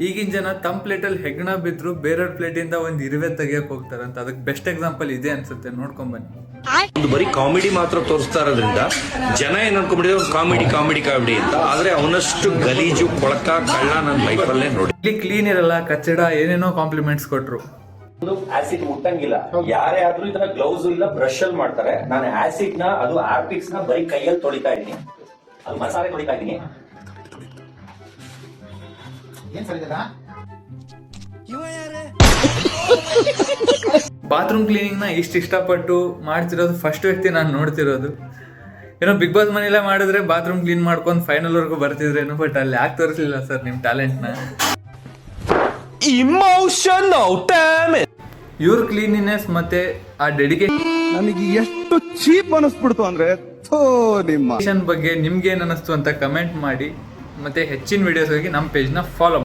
ಈಗಿನ ಜನ ತಮ್ಮ ಪ್ಲೇಟಲ್ಲಿ ಹೆಗ್ಣ ಬಿದ್ರು ಬೇರೆಯವ್ರ ಪ್ಲೇಟಿಂದ ಒಂದು ಇರುವೆ ತೆಗಿಯಕ್ಕೆ ಹೋಗ್ತಾರಂತ. ಅದಕ್ಕೆ ಬೆಸ್ಟ್ ಎಕ್ಸಾಂಪಲ್ ಇದೆ ಅನ್ಸುತ್ತೆ, ನೋಡ್ಕೊಂಬನ್ನಿ. ಒಂದು ಬರೀ ಕಾಮಿಡಿ ಮಾತ್ರ ತೋರಿಸ್ತಾ ಇರೋದ್ರಿಂದ ಜನ ಏನ್ ಅನ್ಕೊಂಡ್ಬಿಟ್ಟಿದ್ರೆ ಒಂದು ಕಾಮಿಡಿ ಕಾಮಿಡಿ ಕಾಮಿಡಿ ಅಂತ. ಆದ್ರೆ ಅವನಷ್ಟು ಗಲೀಜು ಕೊಳಕ ಕಳ್ಳ ನನ್ನ ಲೈಫಲ್ಲೇ ನೋಡಿ. ಇಲ್ಲಿ ಕ್ಲೀನ್ ಇರಲ್ಲ, ಕಚ್ಚಡ, ಏನೇನೋ ಕಾಂಪ್ಲಿಮೆಂಟ್ಸ್ ಕೊಟ್ರು. ಆಸಿಡ್ ಮುಟ್ಟಂಗಿಲ್ಲ. ಯಾರೇ ಆದ್ರೂ ಇದನ್ನ ಗ್ಲೌಸ್ ಇಲ್ಲ ಬ್ರಷ್ ಅಲ್ಲಿ ಮಾಡ್ತಾರೆ. ನಾನು ಆಸಿಡ್ ನ ಅದು ಆರ್ಪಿಕ್ಸ್ ನ ಬರೀ ಕೈಯಲ್ಲಿ ತೊಳಿತಾ ಇದೀನಿ, ಅದು ಮಸಾಲೆ ತೊಳಿತಾ ಇದೀನಿ. ಬಾತ್ರೂಮ್ ಕ್ಲೀನಿಂಗ್ ನ ಇಷ್ಟಪಟ್ಟು ಮಾಡ್ತಿರೋದು ಫಸ್ಟ್ ವ್ಯಕ್ತಿ ನಾನು ನೋಡ್ತಿರೋದು. ಏನೋ ಬಿಗ್ ಬಾಸ್ ಮನೇಲೆ ಮಾಡಿದ್ರೆ ಬಾತ್ರೂಮ್ ಕ್ಲೀನ್ ಮಾಡ್ಕೊಂಡು ಫೈನಲ್ ವರ್ಗು ಬರ್ತಿದ್ರೇನು, ಬಟ್ ಅಲ್ಲಿ ಯಾಕೆ ತೋರಿಸಲಿಲ್ಲ ಸರ್ ನಿಮ್ ಟ್ಯಾಲೆಂಟ್ ನ? Emotional damage. ಇವ್ರ ಕ್ಲೀನಿನೆಸ್ ಮತ್ತೆ ಆ ಡೆಡಿಕೇಶನ್ ನನಗೆ ಎಷ್ಟು ಚೀಪ್ ಅನಿಸ್ಬಿಡ್ತು ಅಂದ್ರೆ ನಿಮ್ಮ ಬಗ್ಗೆ ನಿಮ್ಗೆ ಏನ್ ಅನಿಸ್ತು ಅಂತ ಕಮೆಂಟ್ ಮಾಡಿ. ಮತ್ತೆ ಹೆಚ್ಚಿನ ವಿಡಿಯೋಸ್ಗಾಗಿ ನಮ್ಮ ಪೇಜ್ನ ಫಾಲೋ